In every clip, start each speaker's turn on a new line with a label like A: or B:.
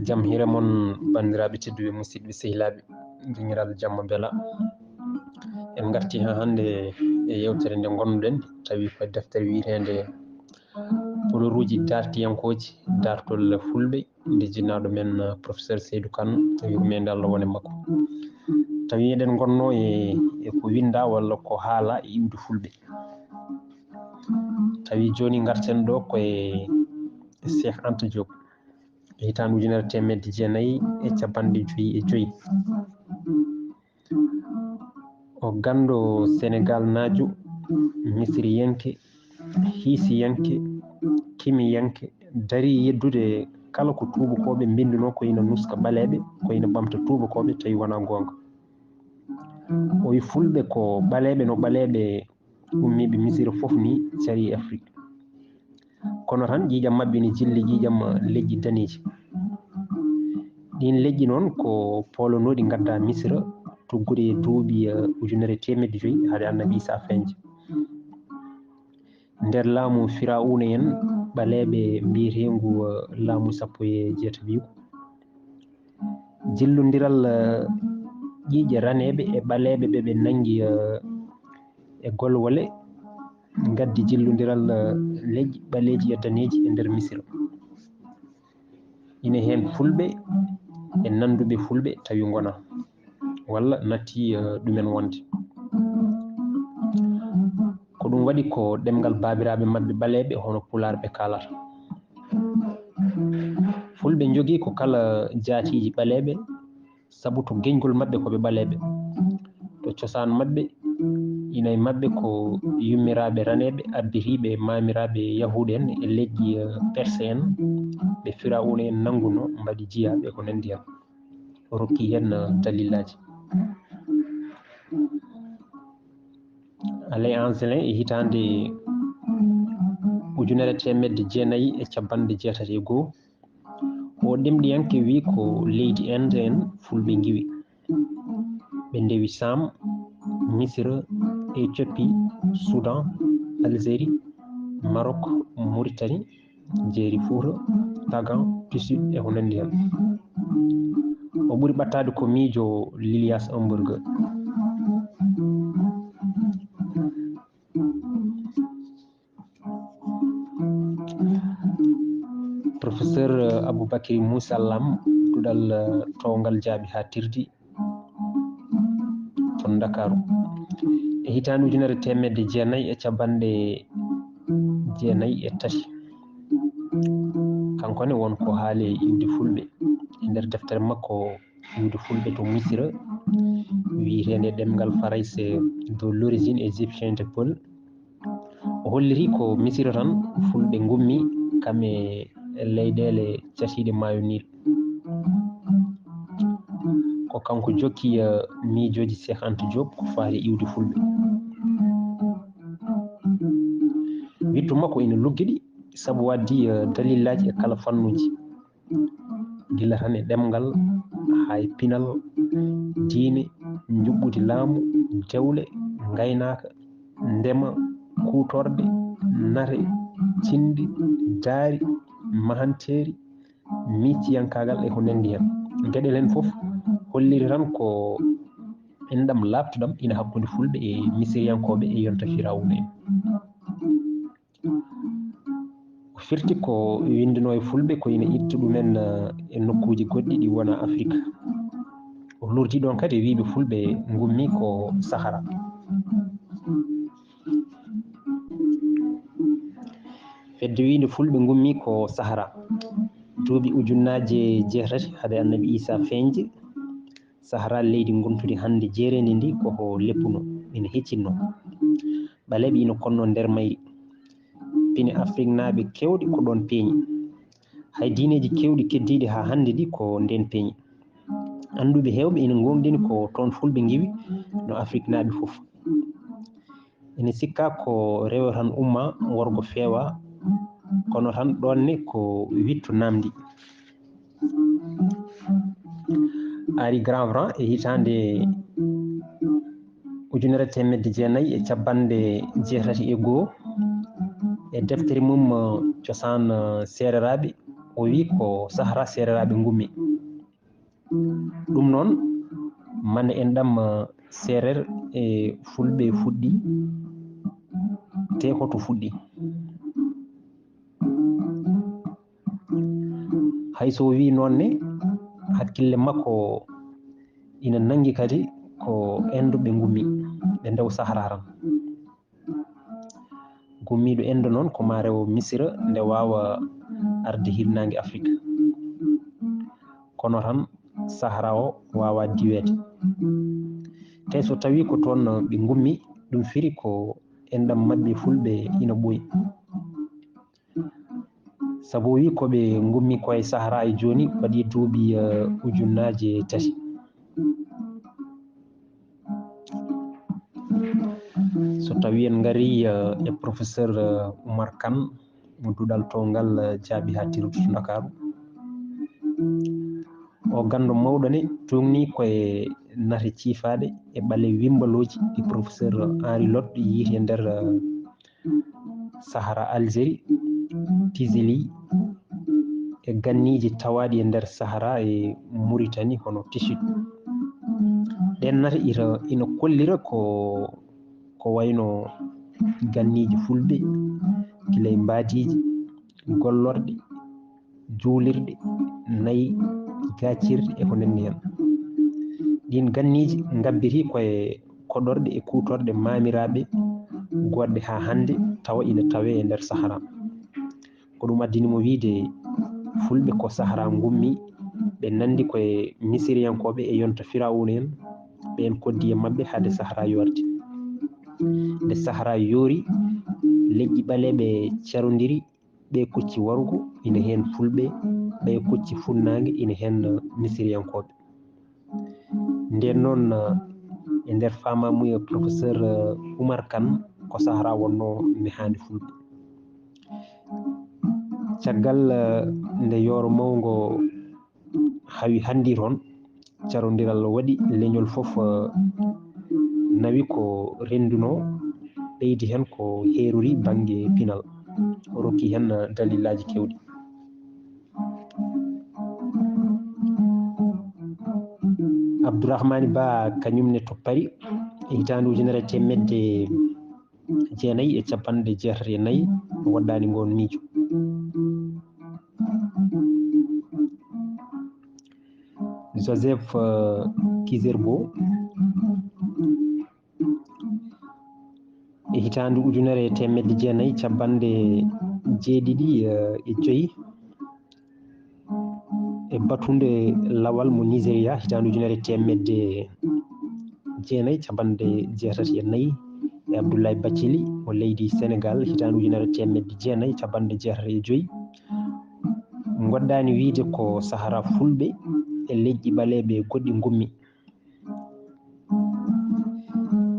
A: jam hire mon bandiraɓe tedduɓe musidɓe sehilaɓe dingiral jamma bela en garti ha hande e yewtere nde gonnuɗen tawi ko deftere wiitende poloruji dartiyankoji dartol fulɓe nde jinnaɗo men professeur Seydou Kane yurmede Allah wone makko tawi eɗen gonno e ko winda walla ko haala e iwde fulɓe tawi joni garten ɗo koye Cheikh Anta Diop hitande 1995 o gando Sénégal najo misriyanke hiisiyanke kimiyanke dari yeddude kala ko tubakoɓe bindino ko ina nuska ɓaleɓe ko ina ɓamta tubakoɓe tawi wona gonga o wi fulɓe ko ɓaleɓe no ɓaleɓe ummiɓe misira foof ni cari Afrique kono tan ƴiƴam mabɓe ne jilli ƴiƴam leƴƴi daneji ɗin leƴƴi noon ko polanoɗi gadda misira tuggude e duuɓi 1500 haade annabi Isa feñje nder laamu Firawuna en ɓaleɓe mbiyetengu laamu sappo e jeetato jillodiral ƴiƴe raneɓe e ɓaleɓe ɓe nangi e golwole gaddi jillodiral leƴƴi ɓaleji e daneji e nder misira ina hen fulɓe e nanduɓe fulɓe tawi gona walla natti ɗumen wonde ko ɗum waɗi ko ɗemgal babiraɓe mabɓe ɓaleɓe hono pular ɓe kalata fulɓe jogui ko kala jaatiji ɓaleɓe saabu to geñgol mabɓe koɓe ɓaleɓe to cosaan mabɓe ina mabɓe ko yummiraɓe raneɓe abbiriɓe mamiraɓe yahude en e leƴƴi perse en ɓe Firawuna en nanguno mbaɗi jiyaɓe ko nandi hen o rokki hen dalillaji Alain Ancelin e hitande 1981 o ɗemɗiyanke wi ko leydi Inde en fulɓe giwi ɓe ndewi Sam Misira Éthiopie Soudan Algérie Maroc Mauritanie jeeri Fouta Tagan Sud e ko nandi hen o ɓuuri ɓattade ko miijo Lilias Hamburger professeur Aboubacry Moussa Lam ɗuɗal towgal jaaɓi ha tirdi ton Dakaru e hitande 1993 kankone wonko haali iwde fulɓe e nder deftere makko iwde fulɓe to Misira wiitende ɗemgal Faraysé de l'origine égyptienne de Paul o holliri ko Misira tan fulɓe gummi kam e leyɗele catiɗe maayo Nil ko kanko jokki miijoji Cheikh Anta Diop ko faati iwde fulɓe wittu makko ina luggiɗi saabu waddi dalillaji e kala fannuji gila tan e ɗemgal hay pinal diine juɓɓudi laamu dewle gaynaka ndema kutorde nate cindi daari mahanteri micciyankagal e ko nandi hen gueɗel hen foof holliri tan ko enɗam labtuɗam ina hakkude fulɓe e misiriyankoɓe e yonta Firawuna en ko firti ko windino e fulɓe ko ina itta ɗumen e nokkuji goɗɗi ɗi wona Afrique o lurdi ɗon kadi wiɓe fulɓe gummi ko Sahara fedde winde fulɓe gummi ko Sahara duuɓi ujunnaje 8 haade annabi Isa feñje Sahara leydi gontudi hande jeeredi ndi koko leppuno ina heccinno ɓaleɓe ina konno nder mayri pine Afrique naaɓe kewɗe ko ɗon peeñi hay diineji kewɗi keddiɗi ha hande ɗi ko nden peeñi anduɓe hewɓe ina gonɗini ko toon fulɓe giwi no Afrique naaɓe foof ina sikka ko rewe tan umma worgo feewa kono tan ɗonne ko wittu namdi Henri Granvran e hitande 1981 e deftere mum cosaan sereraɓe o wi ko sahara sereraɓe gummi. Ɗum noon mande en ɗam serer e fulɓe fuɗɗi te hoto fuɗɗi. hayso wi noonne hakkille makko ina nangi kadi ko enduɓe gummi ɓe ndew sahara ran. gummiɗo endo noon ko ma rewo misira nde wawa arde hirnangue Afrique, kono tan sahara o wawa diwede. te so tawi ko toon ɓe gummi ɗum firi ko endam mabɓe fulɓe ina ɓooyi, sabu wi koɓe gummi koye sahara e joni waɗi duuɓi ujunnaje 3. so tawi en gari e professeur Oumar Kane mo duɗal to ngal jaaɓi ha tirtu to Dakaru, o gando mawɗo ne tongni koye nate ciifade e ɓale wimbaloji ɗi professeur Henri Lott yiiti e nder Sahara Algérie, Tizeli e ganniji tawaɗi e nder Sahara e Mauritanie hono Tchid. ɗen nate ina kollira ko wayno ganniji fulɓe gilay mbadiji, gollorɗe, juulirɗe, nayi, gacirɗe e ko nanni hen. ɗin ganniji gabbiti koye koɗorɗe e kutorɗe mamiraɓe goɗɗe ha hande tawa ina tawe e nder Sahara. ko ɗum addinimo wiide fulɓe ko Sahara gummi ɓe nandi koye misiriyankoɓe e yonta Firawuna en, ɓen koddi e mabɓe haade Sahara yorde. nde Sahara yoori leƴƴi ɓaleɓe carodiri, ɓe kucci warugo ina hen fulɓe, ɓe kucci funnague ina hen misiriyankoɓe. nden noon e nder famamuya professeur Oumar Kane ko Sahara wonno ne handi fulɓe. caggal nde yooro mawgo hawi handi toon, carodiral waɗi leñol foof nawi ko renduno, ɓeydi hen ko heerori banggue pinal, o rokki hen dalillaji kewɗi. Abdourahmane Ba kañumne to Paris e hitande 1994 woɗɗani ngon miijo. Joseph Kizerbo e hitande 1975 e batunde lawal mo Nigéria hitande 1984 e Abdoulaye Bathily mo leydi Sénégal hitande 1985 goɗɗani wiide ko Sahara fulɓe e leƴƴi ɓaleɓe goɗɗi gummi.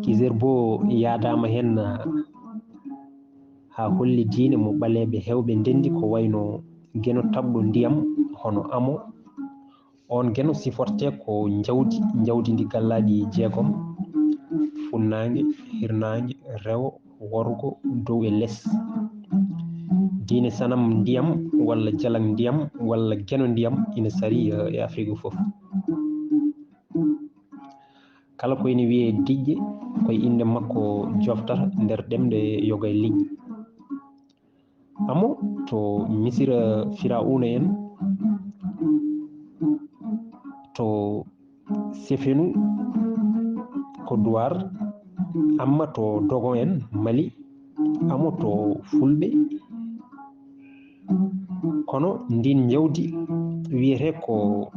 A: Kizerbo yadama hen ha holli diine mo ɓaleɓe hewɓe ndendi ko wayno gueno tabɗo ndiyam hono amo. on gueno siforte ko jawdi ndi gallaɗi 6: funnague, hirnague, rewo, worgo, dow e less. diine sanam ndiyam walla jalang ndiyam walla gueno ndiyam ina sari e Afrique foof. kala ko ina wiye diƴƴe koye inde makko joftata nder ɗemɗe yoga e liƴƴi. amo to misira Firawuna en, to Sefenu Côte d'Ivoire, amma to Dogon en Mali, amo to fulɓe. kono ndin jawdi wiyete ko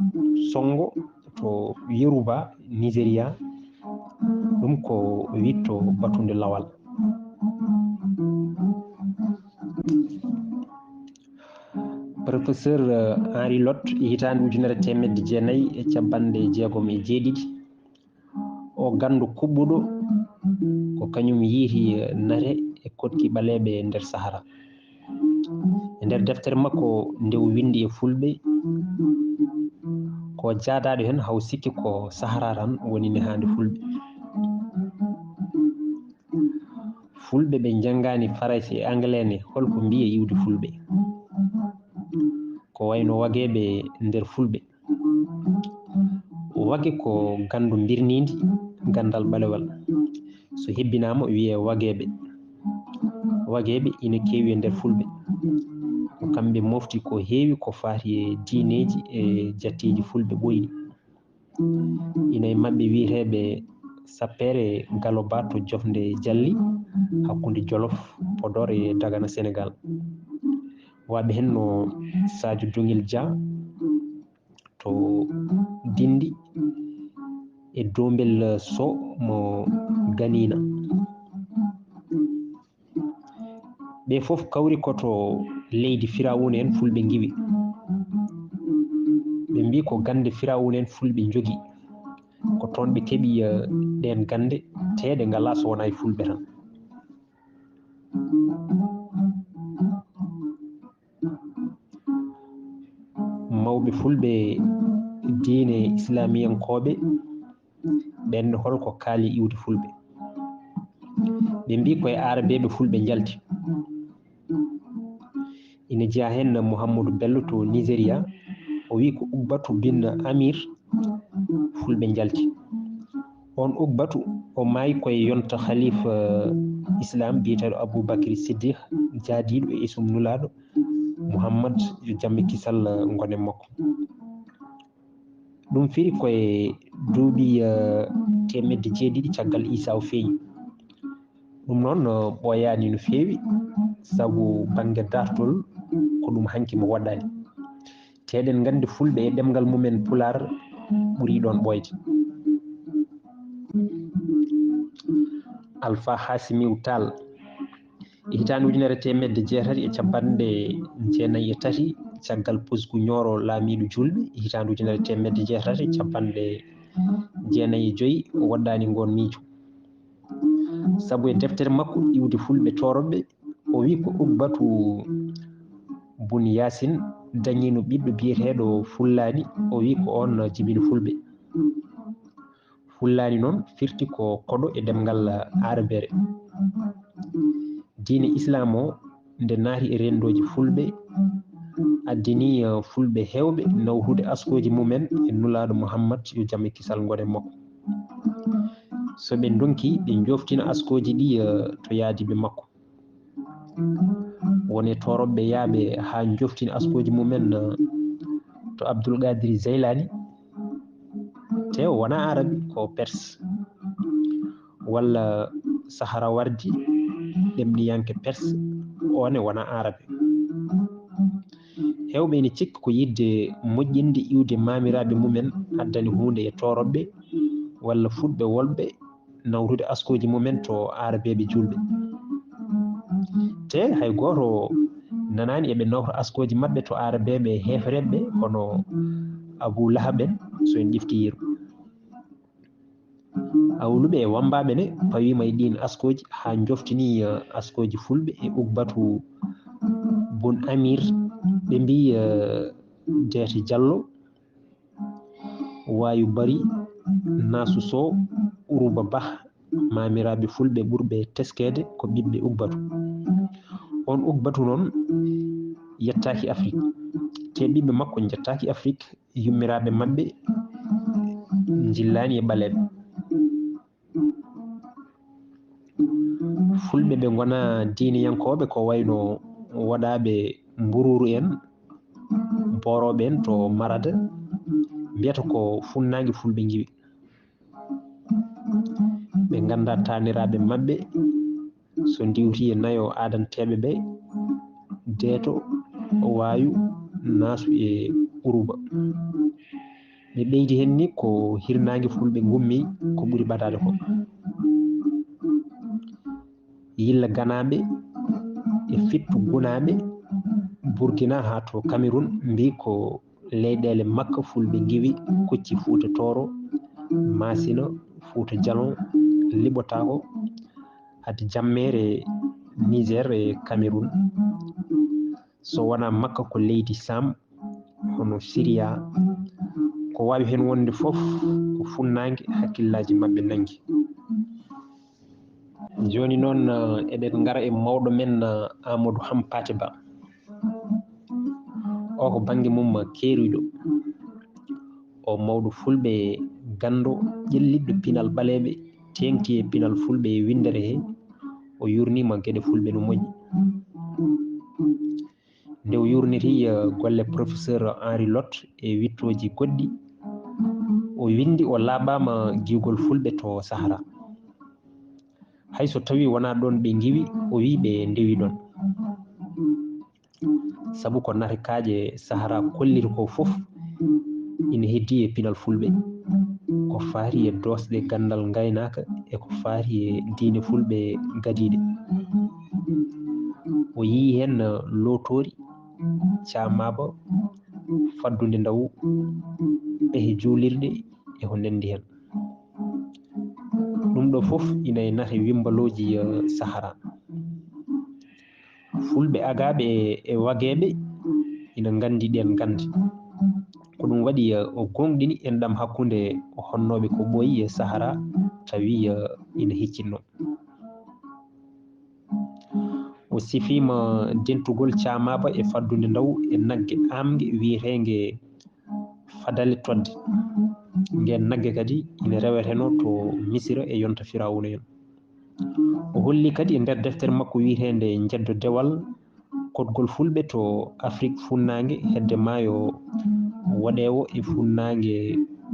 A: Songo to Yoruba Nigéria, ɗum ko witto batunde lawal. professeur Henri Lott hitande 1967 o gandu kuɓɓuɗo ko kañum yiiti nate e kotki ɓaleɓe nder Sahara. e nder deftere makko nde o windi e fulɓe ko jaadaɗo hen haw sikki ko Sahara tan woni ne handi fulɓe. fulɓe ɓe janggani Faransé e Anglais ne holko mbiye iwde fulɓe, ko ko wayno wageɓe nder fulɓe. Wage ko gandu birnidi gandal ɓalewal, so hebbinama wiye wageɓe. Wageɓe ina kewi e nder fulɓe, ko kamɓe mofti ko heewi ko fati e diineji e jatteji fulɓe ɓoyɗi. Ina e mabɓe wiyeteɓe Sapere Galoba to Jofde Jalli hakkude Jolof, Podor e Dagana Sénégal. Waɓe hen no Sadio Dongil Dia to Dindi e Dombel So mo Ganina. Ɓe fof kawri koto leydi Firawuna en fulɓe giwi. Ɓe mbi ko gande Firawuna en fulɓe jogi, ko toon ɓe keɓi ɗen gande teeɗe ngala so wona e fulɓe tan. Mawɓe fulɓe diine islamiyankoɓe ɓenne holko kaali iwde fulɓe. Ɓe mbi koye arabeɓe fulɓe jalti. Ina jeeya hen Mouhamadou Bello to Nigéria, o wi ko Ugbatu bin Amir fulɓe jalti. On Ugbatu o maayi koye yonta khalifa islam biyeteɗo Aboubacry Siddiq jaadiɗo e isum nulaɗo Mouhammad yo jamme kisal gonen makko. Ɗum firi koye duuɓi 700 caggal Isa o feeñi. Ɗum noon ɓooyani no feewi, sabu banggue dartol ko ɗum hanki mo waɗɗani. Te eɗen gandi fulɓe e ɗemgal mumen Pular ɓuuri ɗon ɓoyde. Alpha Hassimiou Tall e hitande 1993 caggal pusgu Nioro laamiɗo julɓe, e hitande 1995 o waɗɗani ngon miijo. Sabu e deftere makko iwde fulɓe toroɓe, o wi ko Ugbatu Bun Yasin dañino ɓiɗɗo biyeteɗo Fullani, o wi ko on jibini fulɓe. Fullani noon firti ko koɗo e ɗemgal arabere. Diine islam o nde naati e rendoji fulɓe addini fulɓe hewɓe nawtude askoji mumen e nulaɗo Mouhammad yo jamme kisal gonen makko. So ɓe donki ɓe joftina askoji ɗi to yaadiɓe makko. Wone toroɓe yaaɓe ha joftina askoji mumen to Abdoul Qadir Zeylani, te wona arabi ko perse, walla Sahrawardi ɗemɗiyanke perse, one wona arabe. Hewɓe ene cikka ko yidde moƴƴinde iwde mamiraɓe mumen addani hunde e toroɓe walla fulɓe wolɓe nawtude askoji mumen to arabeɓe julɓe. Te hay goto nanani eɓe nawta askoji mabɓe to arabeɓe hefreɓe hono Abou Lahab en so en ɗifti yeru. Awluɓe e wambaɓe ne pawima e ɗin askoji ha joftini askoji fulɓe e Ugbatu Bun Amir. Ɓe mbi Deete Diallo, Wayu Bari, Nasu Sow, Uruba Bah mamiraɓe fulɓe ɓurɓe teskede ko ɓiɓɓe Ugbatu. On Ugbatu noon yettaki Afrique, te ɓiɓɓe makko jettaki Afrique, yummiraɓe mabɓe jillani e ɓaleɓe. Fulɓe ɓe gona diiniyankoɓe ko wayno waɗaɓe Mbururu en, Boroɓe en to Marada, mbiyata ko funnangue fulɓe giwi. Ɓe ganda taniraɓe mabɓe so diwti e nayo adanteɓe ɓe, Deeto, Wayu, Nasu e Uruba. Ɓe ɓeydi hen ni ko hirnangue fulɓe gummi ko ɓuuri ɓadade ko. Yilla Ganaɓe e Fittu Gunaɓe Burkina ha to Cameroun mbi ko leyɗele Makka fulɓe giwi kocci Fouta Toro, Masina, Fouta Djalon, Liɓotako hade jammere Niger e Cameroun. So wona Makka ko leydi Sam hono Syria, ko wawi hen wonde fof ko funnangue hakkillaji mabɓe nangi. Joni noon eɗen gara e mawɗo men Amadou Hampate Ba. o ko bange mum keeruɗo o mawɗo fulɓe gando ƴelliɗɗo pinal ɓaleɓe tenki e pinal fulɓe windere he o yurnima gueɗe fulɓe no moƴƴi nde o yurniti golle professeur Henri Lot e wittoji goɗɗi o windi o laaɓama giwgol fulɓe to Sahara hayso tawi wona ɗon ɓe giwi o wi ɓe ndewi ɗon sabu ko nate kaaƴe Sahara kolliri ko fof ina heddi e pinal fulɓe ko faari e dosɗe gandal gaynaka e ko faari e diine fulɓe gadiɗe o yii hen lotori camaba faddude ndaw ɓehe juulirɗe e ko nandi hen ɗum ɗo fof ina e nate wimbaloji Sahara fulɓe agaɓe e wageɓe ina gandi ɗen gande ko ɗum waɗi o gonɗini enɗam hakkude honnoɓe ko ɓooyi e Sahara tawi ina hiccinno o sifima dentugol camaba e faddude ndaw e nagge amgue wiyetege fadale todde ngen nagge kadi ina reweteno to Misira e yonta Firawuna en o holli kadi e nder deftere makko wiyetende jeddo dewal kodgol fulɓe to Afrique funnague hedde maayo woɗewo e funnague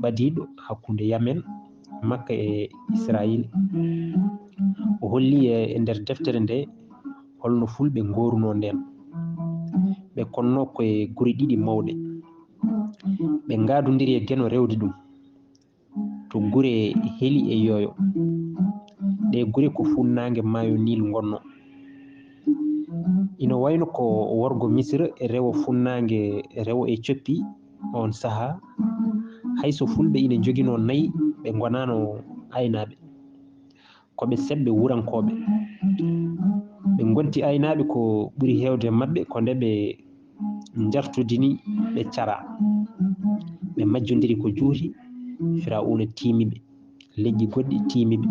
A: ɓadiɗo hakkude Yamen Makka e Israïl o holli e nder deftere nde holno fulɓe goruno nden ɓe konno koye guri ɗiɗi mawɗe ɓe gadodiri e gueno rewde ɗum to gure heeli e yoyo ɗe gure ko funnague maayo Nil gonno ina wayno ko worgo Misira e rewo funnague rewo e coppi on saaha hayso fulɓe ina joguino nayyi ɓe gonano aynaɓe koɓe seɓɓe wurankoɓe ɓe gonti aynaɓe ko ɓuuri hewde mabɓe ko nde ɓe jartudini ɓe cara ɓe majjodiri ko juuti Firawuna timiɓe leƴƴi goɗɗi timiɓe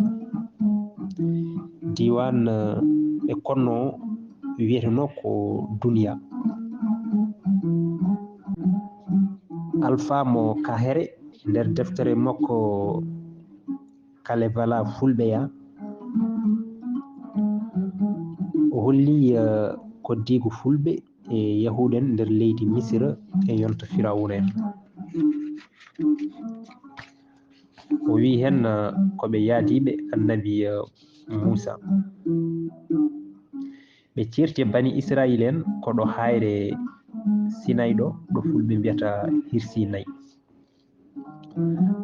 A: diwan ɓe konno wiyeteno ko duniya Alpha mo Kahere nder deftere makko Kalevala Fulɓeya o holli koddigo fulɓe e yahude en nder leydi Misira e yonta Firawuna en o wi hen koɓe yaadiɓe annabi Moussa ɓe certi bani Israil en koɗo hayre Sinay ɗo fulɓe mbiyata Hirsinayi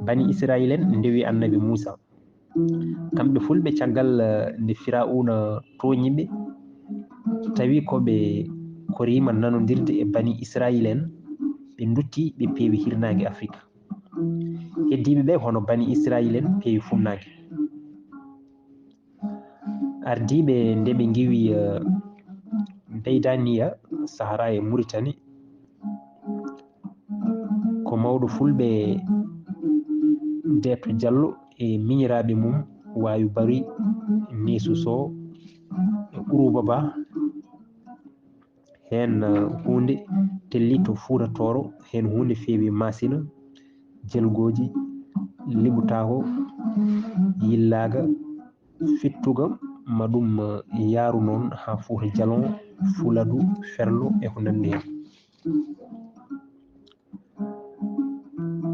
A: bani Israil en ndewi annabi Moussa kamɓe fulɓe caggal nde Firawuna toñiɓe tawi koɓe korima nanodirde e bani Israil en ɓe dutti ɓe peewi hirnague Afrique heddiɓe ɓe hono bani Israil en peewi funnague ardiɓe nde ɓe giwi Deydaniya Sahara e Mauritanie ko mawɗo fulɓe Deeto Diallo e miñiraɓe mum Wayu Bari Nisu Sow e Urouba Ba hen hunde telli to Fuuta Tooro hen hunde feewi Masina jelgoji Libutako Yillaga Fittuga maɗum yaaru noon ha Fuuta Jalon Fuladu Ferlo e ko nandi hen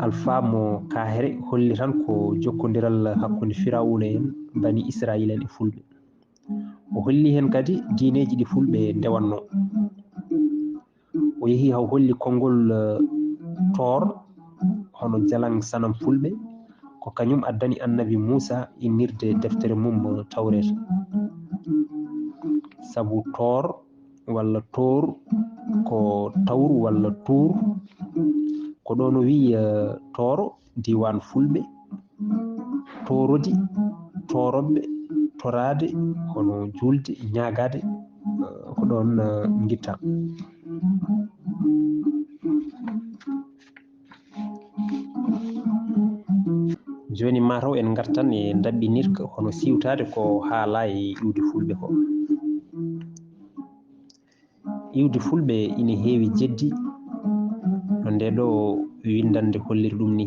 A: Alpha mo Kahere holli tan ko jokkodiral hakkude Firawuna en bani Israil en e fulɓe o holli hen kadi diineji ɗi fulɓe ndewanno o yeehi haw holli konngol Tor hono Jalang Sanam fulɓe ko kañum addani annabi Moussa innirde deftere mum Tawreta sabu Tor walla Tor ko tawru walla tour ko ɗon o wi Toro diwan fulɓe torodi toroɓe torade hono julde ñagade ko ɗon guitta joni mataw en gartan e daɓɓinirka hono siwtade ko haala e iwde fulɓe ko iwde fulɓe ina heewi jeddi nde ɗo windande holliri ɗum ni.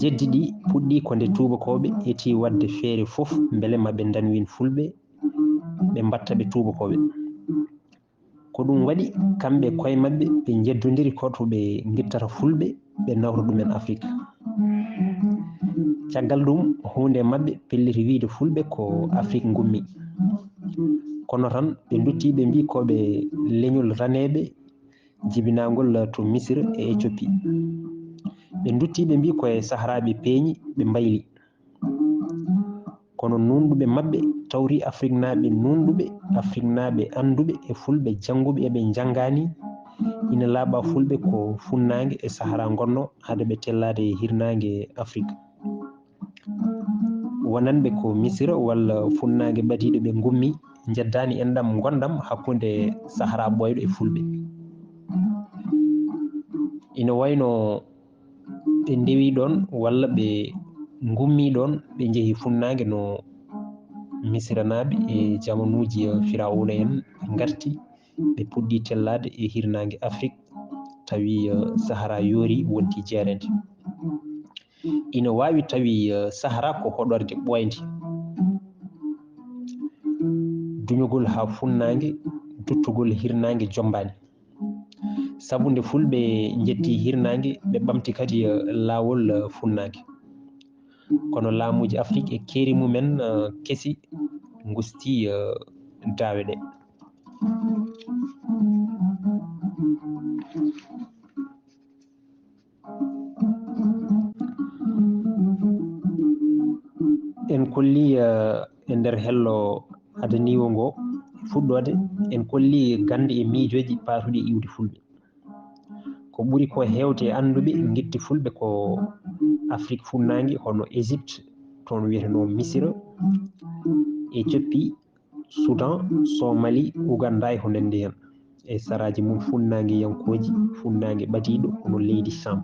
A: Jeddi ɗi puɗɗi ko nde tubakoɓe eti wadde feere fof beele maɓe danwin fulɓe ɓe mbatta ɓe tubakoɓe. Ko ɗum waɗi kamɓe koye maɓɓe ɓe jeddodiri koto ɓe guittata fulɓe ɓe nawra ɗumen Afrique. Caggal ɗum hunde maɓɓe pelliti wiide fulɓe ko Afrique gummi. Kono tan ɓe dutti ɓe mbi koɓe leñol raneɓe jibinagol to Misira e Éthiopie. Ɓe dutti ɓe mbi koye Sahara ɓe peeñi ɓe mbayli. Kono nunɗuɓe maɓɓe tawri Afrique naɓe nunɗuɓe, Afrique naɓe anduɓe e fulɓe janguɓe eɓe jangani ina laaɓa fulɓe ko funnague e Sahara gonno haade ɓe tellade hirnague Afrique. Wonanɓe ko Misira walla funnague ɓadiɗo ɓe gummi jeddani enɗam gondam hakkude Sahara ɓoyɗo e fulɓe. Ina wayno ɓe ndewi ɗon walla ɓe gummi ɗon ɓe jeehi funnague no Misira naɓe e jamanuji Firawuna en garti ɓe puɗɗi tellade e hirnague Afrique tawi Sahara yoori wonti jeerede. Ina wawi tawi Sahara ko hoɗorde ɓoyde duñugol ha funnague duttugol hirnague jombani. Sabu nde fulɓe jetti hirnague ɓe ɓamti kadi lawol funnague. Kono laamuji Afrique e keeri mumen kesi gusti daawe ɗe. En kolli e nder hello adaniwo ngo fuɗɗode en kolli gande e miijoji patuɗi e iwde fulɓe. Ko ɓuri ko hewte e anduɓe guitti fulɓe ko Afrique funnague hono Égypte toon wiyeteno Misira, Éthiopie, Soudan, Somalie, Ouganda e ko nandi hen e saraji mum funnague yankoji funnague ɓadiɗo hono leydi Cham.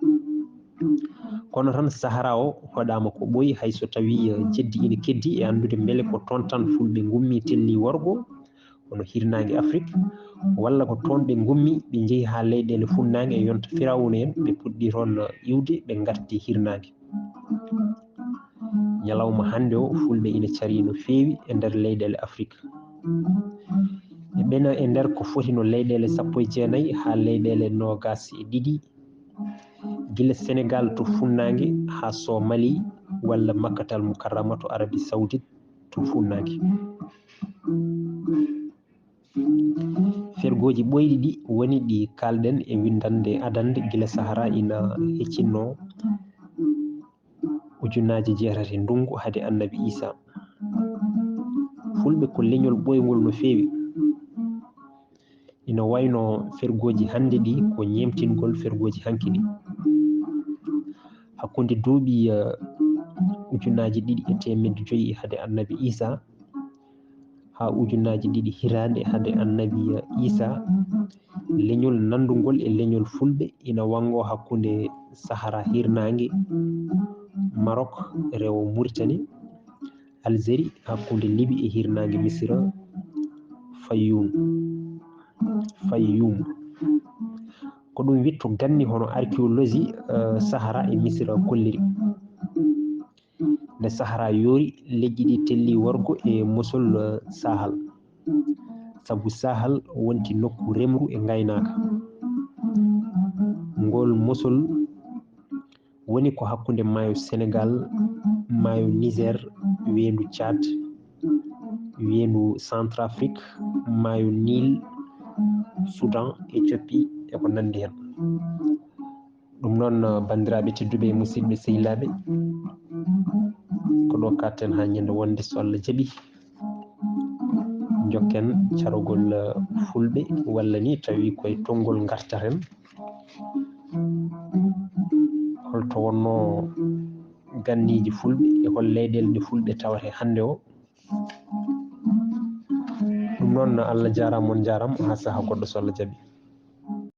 A: Kono tan Sahara o hoɗama ko ɓooyi hayso tawi jeddi ina keddi e andude beele ko toon tan fulɓe gummi telli wargo hono hirnague Afrique walla ko toon ɓe gummi ɓe jeehi ha leyɗele funnague e yonta Firawuna en ɓe puɗɗi toon iwde ɓe garti hirnague. Ñalawma hande o fulɓe ina caari no feewi e nder leyɗele Afrique. Ɓe ɓena e nder ko foti no leyɗele 19 ha leyɗele 22 gila Sénégal to funnague ha Somalie walla Makkatal Mukarrama to Arabie Saoudite to funnague. Fergoji ɓoyɗi ɗi woni ɗi kalɗen e windande adande gila Sahara ina heccinno ujunaje 6 ndungu haade Annabi Isa. Fulɓe ko leñol ɓoygol no feewi. Ina wayno fergoji hande ɗi ko ñemtingol fergoji hanki ɗi. Hakkude duuɓi ujunaje 2,500 haade Annabi Isa ha ujunaje 2 hirande haade Annabi Isa leñol nandugol e leñol fulɓe ina wango hakkude Sahara hirnague Maroc rewo Mauritanie, Algérie hakkude Libye e hirnague Misira Fayoum. Ko ɗum witto ganni hono archéologie Sahara e Misira kolliri. Nde Sahara yoori leƴƴi ɗi telli wargo e mosol Sahal, sabu Sahal wonti nokku remru e gaynaka. Ngol mosol woni ko hakkude maayo Sénégal, maayo Niger, wendu Tchad, wendu Centrafrique, maayo Nil, Soudan, Éthiopie e ko nandi hen. Ɗum noon bandiraɓe tedduɓe e musidɓe sehilaɓe, ko ɗo katten ha ñande wonde so Allah jaaɓi jokken carogol fulɓe walla ni tawi koye tonggol gartaten holto wonno ganniji fulɓe e hol leyɗele ɗe fulɓe tawate hande o. Ɗum noon Allah jarama on jarama ha saaha goɗɗo so Allah jaaɓi.